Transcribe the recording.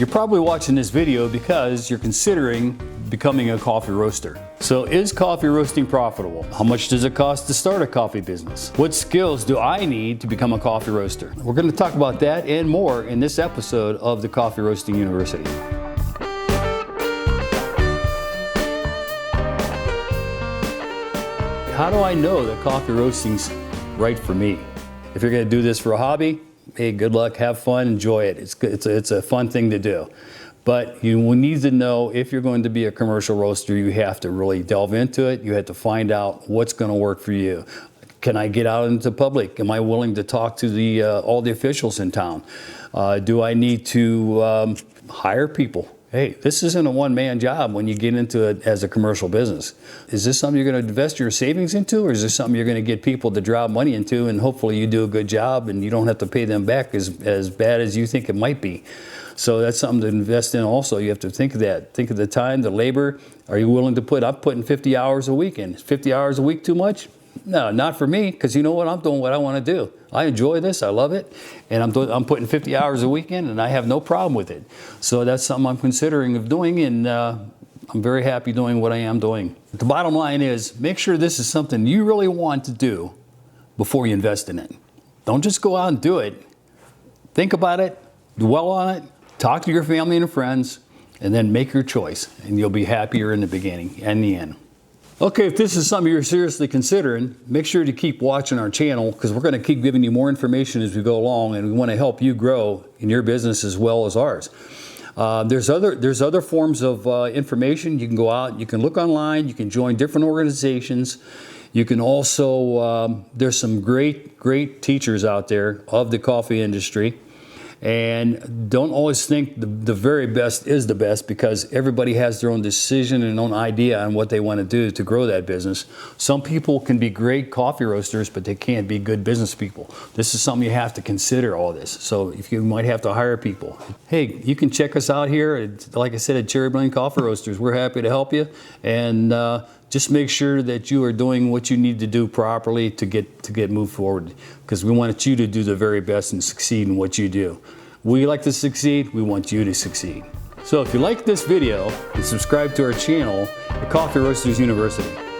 You're probably watching this video because you're considering becoming a coffee roaster. So is coffee roasting profitable? How much does it cost to start a coffee business? What skills do I need to become a coffee roaster? We're going to talk about that and more in this episode of the Coffee Roasting University. How do I know that coffee roasting's right for me? If you're going to do this for a hobby, hey, good luck, have fun, enjoy it. It's a fun thing to do. But you will need to know if you're going to be a commercial roaster, you have to really delve into it. You have to find out what's going to work for you. Can I get out into public? Am I willing to talk to all the officials in town? Do I need to hire people? Hey, this isn't a one-man job when you get into it as a commercial business. Is this something you're going to invest your savings into, or is this something you're going to get people to drop money into and hopefully you do a good job and you don't have to pay them back as bad as you think it might be? So that's something to invest in also. You have to think of that. Think of the time, the labor. Are you willing to I'm putting 50 hours a week in. Is 50 hours a week too much? No, not for me, because you know what? I'm doing what I want to do. I enjoy this, I love it, and I'm putting 50 hours a week in, and I have no problem with it. So that's something I'm considering of doing, and I'm very happy doing what I am doing. The bottom line is, make sure this is something you really want to do before you invest in it. Don't just go out and do it. Think about it, dwell on it, talk to your family and friends, and then make your choice, and you'll be happier in the beginning and the end. Okay, if this is something you're seriously considering, make sure to keep watching our channel, because we're going to keep giving you more information as we go along, and we want to help you grow in your business as well as ours. There's other forms of information. You can go out, you can look online, you can join different organizations. You can also, there's some great teachers out there of the coffee industry. And don't always think the very best is the best, because everybody has their own decision and own idea on what they want to do to grow that business. Some people can be great coffee roasters, but they can't be good business people. This is something you have to consider, all this. So if you might have to hire people. Hey, you can check us out here, like I said, at Cherry Blend Coffee Roasters. We're happy to help you. And just make sure that you are doing what you need to do properly to get moved forward, because we want you to do the very best and succeed in what you do. We like to succeed, we want you to succeed. So if you like this video, then subscribe to our channel at Coffee Roasters University.